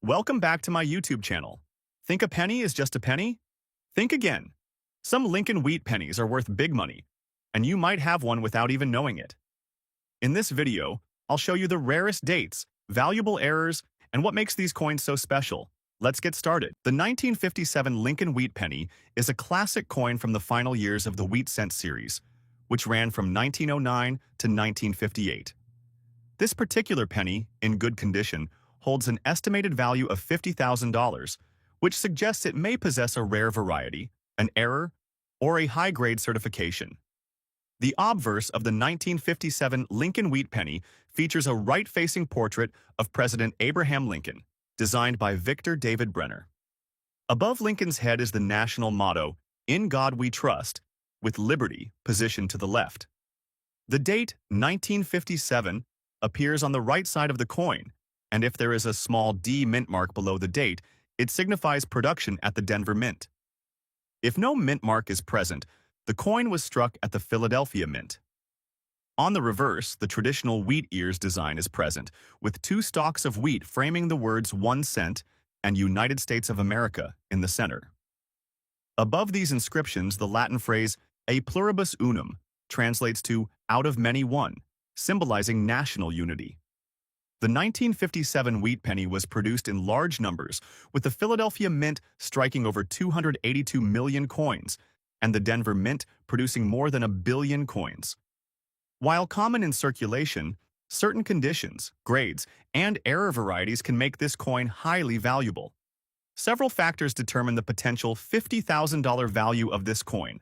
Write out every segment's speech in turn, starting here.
Welcome back to my YouTube channel. Think a penny is just a penny? Think again. Some Lincoln wheat pennies are worth big money, and you might have one without even knowing it. In this video, I'll show you the rarest dates, valuable errors, and what makes these coins so special. Let's get started. The 1957 Lincoln wheat penny is a classic coin from the final years of the wheat cent series, which ran from 1909 to 1958. This particular penny, in good condition, holds an estimated value of $50,000, which suggests it may possess a rare variety, an error, or a high-grade certification. The obverse of the 1957 Lincoln wheat penny features a right-facing portrait of President Abraham Lincoln, designed by Victor David Brenner. Above Lincoln's head is the national motto, "In God We Trust," with liberty positioned to the left. The date, 1957, appears on the right side of the coin, and if there is a small D mint mark below the date, it signifies production at the Denver Mint. If no mint mark is present, the coin was struck at the Philadelphia Mint. On the reverse, the traditional wheat ears design is present, with two stalks of wheat framing the words 1 cent and United States of America in the center. Above these inscriptions, the Latin phrase "a pluribus unum" translates to "out of many one," symbolizing national unity. The 1957 wheat penny was produced in large numbers, with the Philadelphia Mint striking over 282 million coins, and the Denver Mint producing more than 1 billion coins. While common in circulation, certain conditions, grades, and error varieties can make this coin highly valuable. Several factors determine the potential $50,000 value of this coin.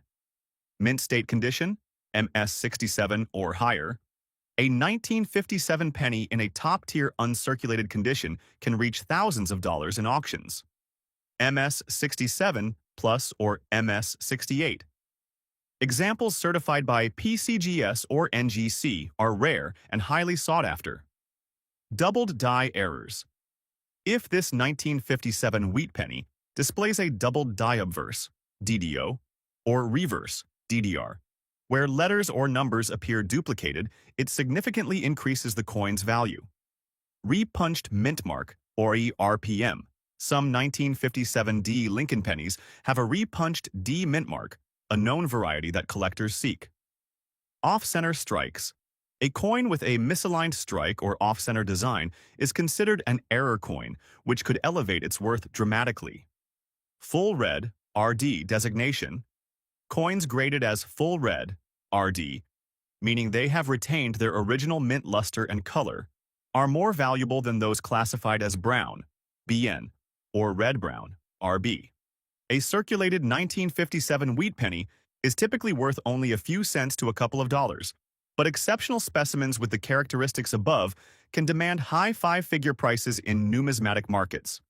Mint state condition, MS 67 or higher. A 1957 penny in a top-tier uncirculated condition can reach thousands of dollars in auctions. MS 67 plus or MS 68. Examples certified by PCGS or NGC are rare and highly sought after. Doubled die errors. If this 1957 wheat penny displays a doubled die obverse, DDO, or reverse, DDR, where letters or numbers appear duplicated, it significantly increases the coin's value. Repunched mint mark, or RPM. Some 1957 D Lincoln pennies have a repunched D mint mark, a known variety that collectors seek. Off-center strikes. A coin with a misaligned strike or off-center design is considered an error coin, which could elevate its worth dramatically. Full red, RD designation. Coins graded as full red, RD, meaning they have retained their original mint luster and color, are more valuable than those classified as brown, BN, or red-brown, RB. A circulated 1957 wheat penny is typically worth only a few cents to a couple of dollars, but exceptional specimens with the characteristics above can demand high five-figure prices in numismatic markets.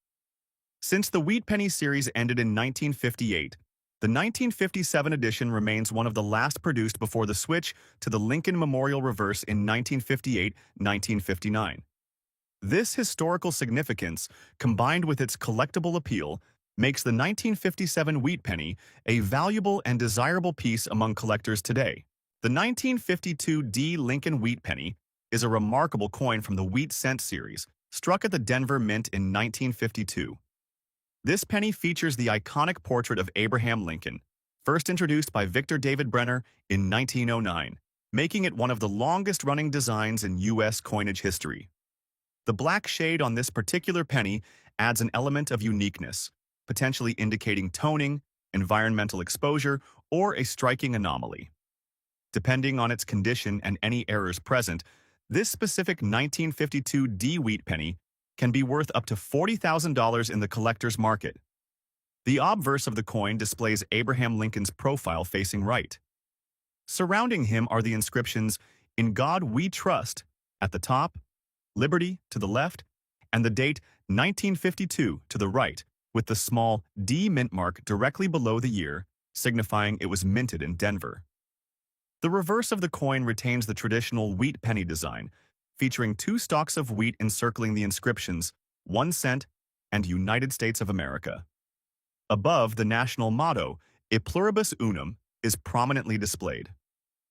Since the wheat penny series ended in 1958, the 1957 edition remains one of the last produced before the switch to the Lincoln Memorial Reverse in 1958-1959. This historical significance, combined with its collectible appeal, makes the 1957 wheat penny a valuable and desirable piece among collectors today. The 1952 D Lincoln wheat penny is a remarkable coin from the wheat cent series, struck at the Denver Mint in 1952. This penny features the iconic portrait of Abraham Lincoln, first introduced by Victor David Brenner in 1909, making it one of the longest-running designs in U.S. coinage history. The black shade on this particular penny adds an element of uniqueness, potentially indicating toning, environmental exposure, or a striking anomaly. Depending on its condition and any errors present, this specific 1952 D wheat penny can be worth up to $40,000 in the collector's market. The obverse of the coin displays Abraham Lincoln's profile facing right. Surrounding him are the inscriptions, "In God We Trust," at the top, "Liberty" to the left, and the date 1952 to the right, with the small D mint mark directly below the year, signifying it was minted in Denver. The reverse of the coin retains the traditional wheat penny design, featuring two stalks of wheat encircling the inscriptions 1 cent and United States of America. Above, the national motto, "E pluribus unum," is prominently displayed.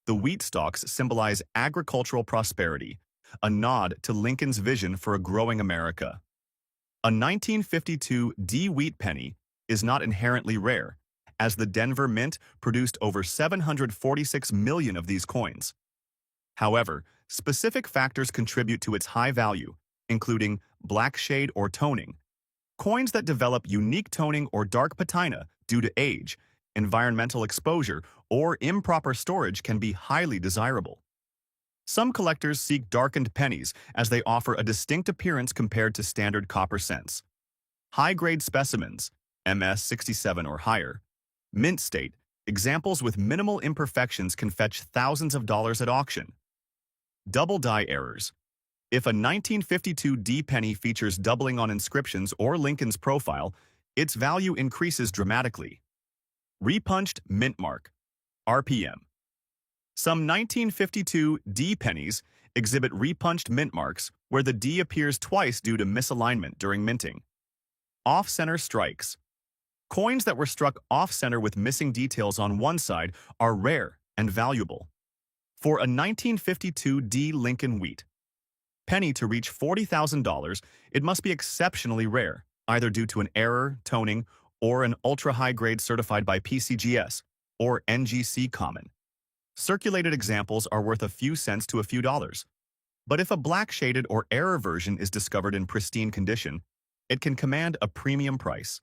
The wheat stalks symbolize agricultural prosperity, a nod to Lincoln's vision for a growing America. A 1952 D wheat penny is not inherently rare, as the Denver Mint produced over 746 million of these coins. However, specific factors contribute to its high value, including black shade or toning. Coins that develop unique toning or dark patina due to age, environmental exposure, or improper storage can be highly desirable. Some collectors seek darkened pennies as they offer a distinct appearance compared to standard copper cents. High-grade specimens, MS-67 or higher, mint state, examples with minimal imperfections can fetch thousands of dollars at auction. Double die errors. If a 1952 D penny features doubling on inscriptions or Lincoln's profile, its value increases dramatically. Repunched mint mark, RPM. Some 1952 D pennies exhibit repunched mint marks where the D appears twice due to misalignment during minting. Off-center strikes. Coins that were struck off-center with missing details on one side are rare and valuable. For a 1952 D Lincoln wheat penny to reach $40,000, it must be exceptionally rare, either due to an error, toning, or an ultra-high grade certified by PCGS or NGC common. Circulated examples are worth a few cents to a few dollars. But if a black-shaded or error version is discovered in pristine condition, it can command a premium price.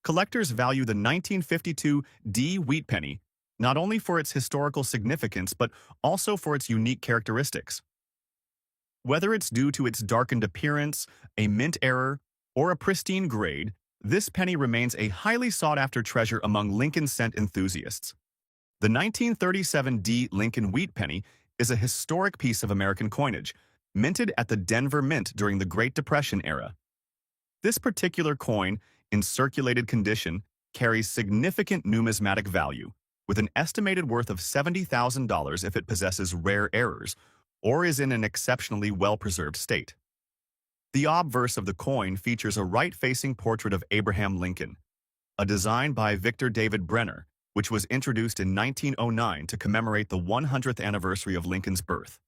Collectors value the 1952 D wheat penny not only for its historical significance but also for its unique characteristics. Whether it's due to its darkened appearance, a mint error, or a pristine grade, this penny remains a highly sought-after treasure among Lincoln cent enthusiasts. The 1937 D Lincoln wheat penny is a historic piece of American coinage, minted at the Denver Mint during the Great Depression era. This particular coin, in circulated condition, carries significant numismatic value, with an estimated worth of $70,000 if it possesses rare errors or is in an exceptionally well-preserved state. The obverse of the coin features a right-facing portrait of Abraham Lincoln, a design by Victor David Brenner, which was introduced in 1909 to commemorate the 100th anniversary of Lincoln's birth.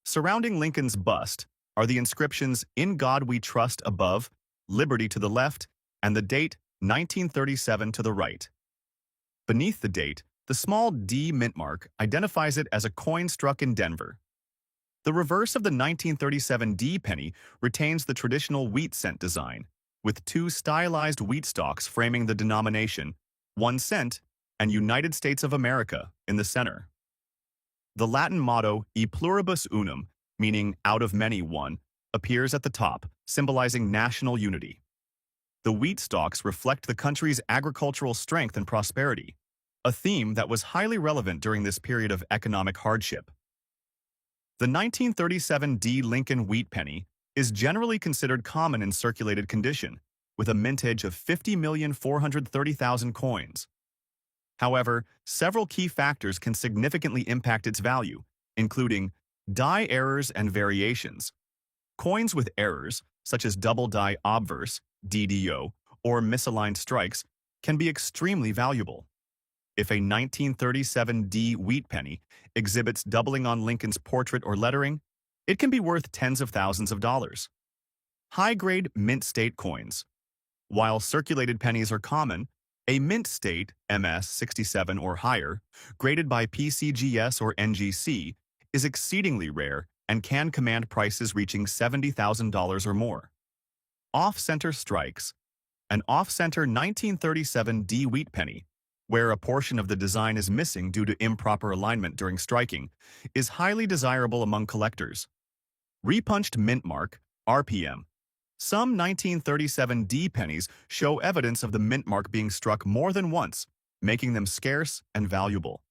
Surrounding Lincoln's bust are the inscriptions "In God We Trust" above, "Liberty" to the left, and the date 1937 to the right. Beneath the date, the small D mint mark identifies it as a coin struck in Denver. The reverse of the 1937 D penny retains the traditional wheat cent design, with two stylized wheat stalks framing the denomination, 1 cent, and United States of America in the center. The Latin motto E pluribus unum, meaning out of many one, appears at the top, symbolizing national unity. The wheat stalks reflect the country's agricultural strength and prosperity, a theme that was highly relevant during this period of economic hardship. The 1937 D Lincoln wheat penny is generally considered common in circulated condition, with a mintage of 50,430,000 coins. However, several key factors can significantly impact its value, including die errors and variations. Coins with errors, such as double die obverse, DDO, or misaligned strikes, can be extremely valuable. If a 1937 D wheat penny exhibits doubling on Lincoln's portrait or lettering, it can be worth tens of thousands of dollars. High-grade mint state coins. While circulated pennies are common, a mint state, MS-67 or higher, graded by PCGS or NGC, is exceedingly rare and can command prices reaching $70,000 or more. Off-center strikes. An off-center 1937 D wheat penny, where a portion of the design is missing due to improper alignment during striking, is highly desirable among collectors. Repunched mint mark, RPM. Some 1937 D pennies show evidence of the mint mark being struck more than once, making them scarce and valuable.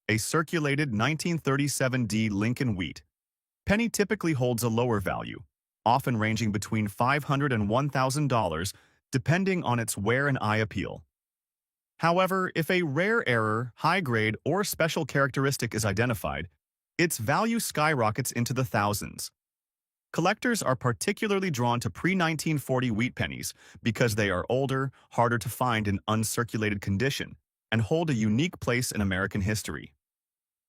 A circulated 1937 D Lincoln wheat penny typically holds a lower value, often ranging between $500 and $1,000, depending on its wear and eye appeal. However, if a rare error, high grade, or special characteristic is identified, its value skyrockets into the thousands. Collectors are particularly drawn to pre-1940 wheat pennies because they are older, harder to find in uncirculated condition, and hold a unique place in American history.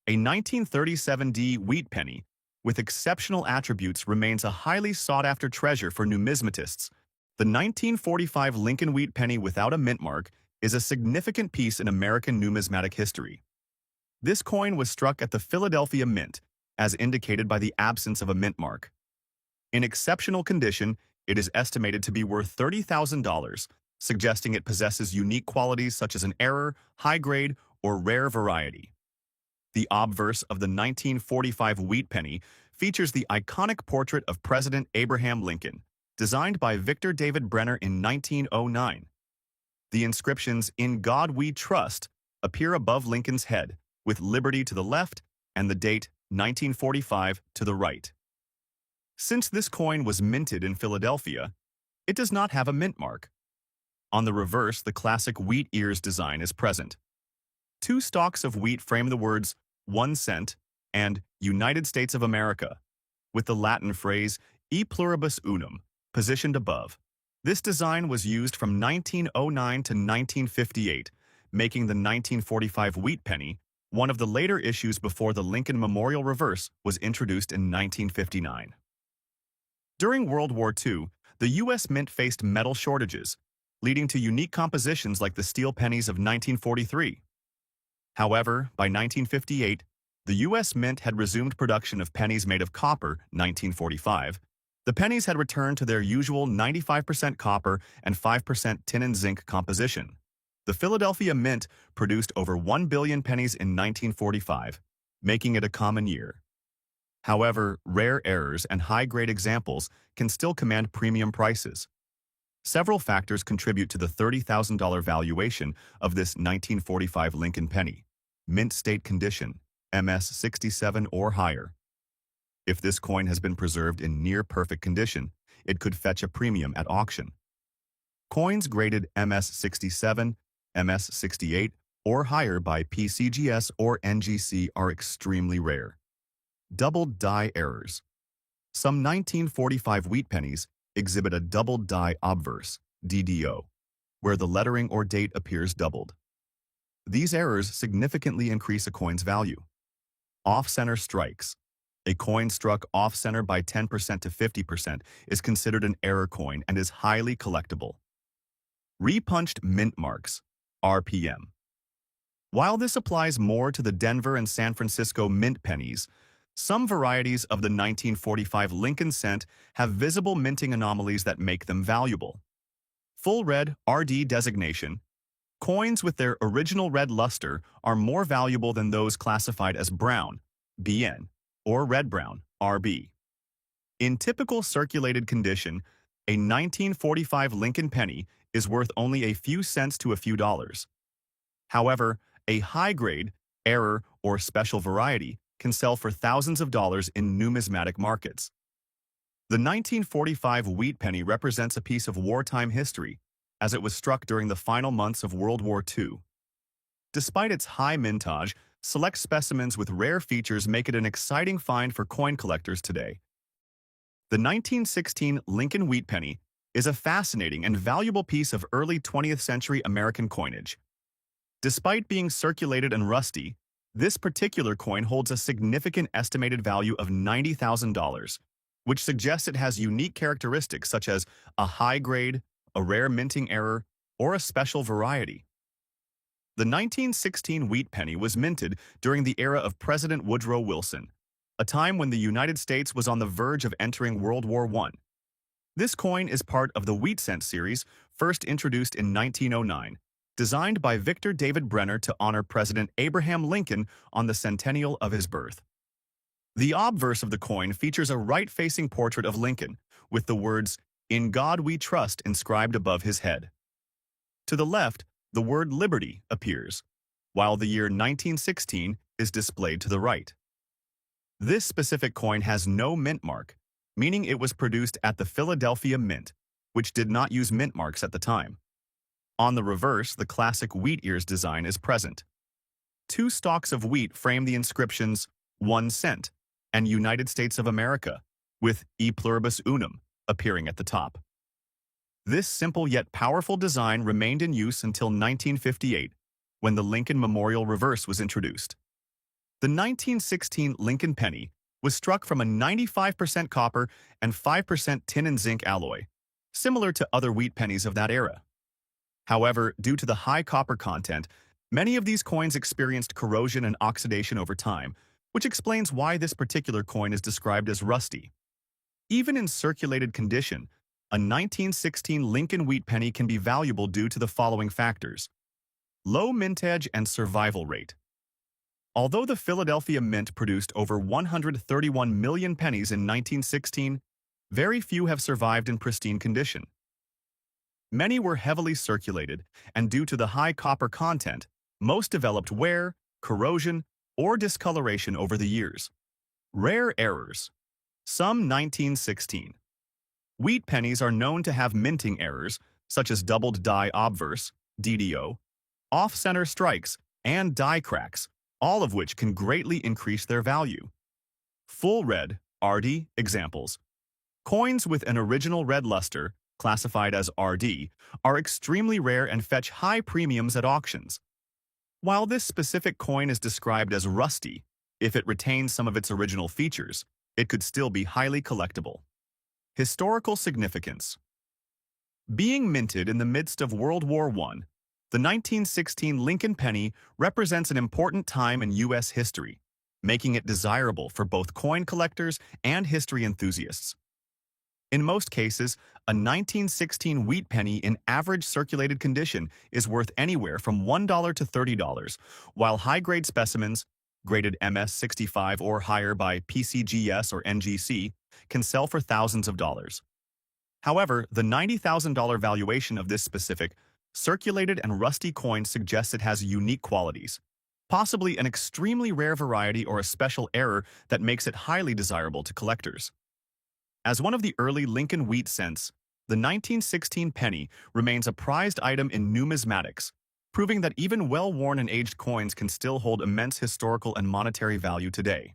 A 1937 D wheat penny with exceptional attributes, remains a highly sought-after treasure for numismatists. The 1945 Lincoln Wheat penny without a mint mark is a significant piece in American numismatic history. This coin was struck at the Philadelphia Mint, as indicated by the absence of a mint mark. In exceptional condition, it is estimated to be worth $30,000, suggesting it possesses unique qualities such as an error, high grade, or rare variety. The obverse of the 1945 wheat penny features the iconic portrait of President Abraham Lincoln, designed by Victor David Brenner in 1909. The inscriptions "In God We Trust" appear above Lincoln's head, with liberty to the left and the date 1945 to the right. Since this coin was minted in Philadelphia, it does not have a mint mark. On the reverse, the classic wheat ears design is present. Two stalks of wheat frame the words 1 cent and United States of America, with the Latin phrase e pluribus unum positioned above. This design was used from 1909 to 1958, making the 1945 wheat penny one of the later issues before the Lincoln Memorial Reverse was introduced in 1959. During World War II, the U.S. Mint faced metal shortages, leading to unique compositions like the steel pennies of 1943. However, by 1958, the U.S. Mint had resumed production of pennies made of copper. 1945, the pennies had returned to their usual 95% copper and 5% tin and zinc composition. The Philadelphia Mint produced over 1 billion pennies in 1945, making it a common year. However, rare errors and high-grade examples can still command premium prices. Several factors contribute to the $30,000 valuation of this 1945 Lincoln penny. Mint state condition, MS 67 or higher. If this coin has been preserved in near-perfect condition, it could fetch a premium at auction. Coins graded MS 67, MS 68, or higher by PCGS or NGC are extremely rare. Doubled die errors. Some 1945 wheat pennies exhibit a doubled die obverse, DDO, where the lettering or date appears doubled. These errors significantly increase a coin's value. Off-center strikes. A coin struck off-center by 10% to 50% is considered an error coin and is highly collectible. Repunched mint marks, RPM. While this applies more to the Denver and San Francisco mint pennies, some varieties of the 1945 Lincoln cent have visible minting anomalies that make them valuable. Full red RD designation. Coins with their original red luster are more valuable than those classified as brown, BN, or red-brown, RB. In typical circulated condition, a 1945 Lincoln penny is worth only a few cents to a few dollars. However, a high-grade, error, or special variety can sell for thousands of dollars in numismatic markets. The 1945 wheat penny represents a piece of wartime history, as it was struck during the final months of World War II. Despite its high mintage, select specimens with rare features make it an exciting find for coin collectors today. The 1916 Lincoln wheat penny is a fascinating and valuable piece of early 20th century American coinage. Despite being circulated and rusty, this particular coin holds a significant estimated value of $90,000, which suggests it has unique characteristics such as a high grade, a rare minting error, or a special variety. The 1916 wheat penny was minted during the era of President Woodrow Wilson, a time when the United States was on the verge of entering World War I. This coin is part of the wheat cent series, first introduced in 1909, designed by Victor David Brenner to honor President Abraham Lincoln on the centennial of his birth. The obverse of the coin features a right-facing portrait of Lincoln, with the words, "In God We Trust" inscribed above his head. To the left, the word Liberty appears, while the year 1916 is displayed to the right. This specific coin has no mint mark, meaning it was produced at the Philadelphia Mint, which did not use mint marks at the time. On the reverse, the classic wheat ears design is present. Two stalks of wheat frame the inscriptions 1 cent and United States of America, with E pluribus unum appearing at the top. This simple yet powerful design remained in use until 1958, when the Lincoln Memorial Reverse was introduced. The 1916 Lincoln penny was struck from a 95% copper and 5% tin and zinc alloy, similar to other wheat pennies of that era. However, due to the high copper content, many of these coins experienced corrosion and oxidation over time, which explains why this particular coin is described as rusty. Even in circulated condition, a 1916 Lincoln wheat penny can be valuable due to the following factors: low mintage and survival rate. Although the Philadelphia Mint produced over 131 million pennies in 1916, very few have survived in pristine condition. Many were heavily circulated, and due to the high copper content, most developed wear, corrosion, or discoloration over the years. Rare errors. Some 1916. Wheat pennies are known to have minting errors, such as doubled die obverse, DDO, off-center strikes, and die cracks, all of which can greatly increase their value. Full red, RD, examples. Coins with an original red luster, classified as RD, are extremely rare and fetch high premiums at auctions. While this specific coin is described as rusty, if it retains some of its original features, it could still be highly collectible. Historical significance. Being minted in the midst of World War I, the 1916 Lincoln penny represents an important time in U.S. history, making it desirable for both coin collectors and history enthusiasts. In most cases, a 1916 wheat penny in average circulated condition is worth anywhere from $1 to $30, while high-grade specimens, graded MS-65 or higher by PCGS or NGC, can sell for thousands of dollars. However, the $90,000 valuation of this specific, circulated and rusty coin suggests it has unique qualities, possibly an extremely rare variety or a special error that makes it highly desirable to collectors. As one of the early Lincoln wheat cents, the 1916 penny remains a prized item in numismatics, proving that even well-worn and aged coins can still hold immense historical and monetary value today.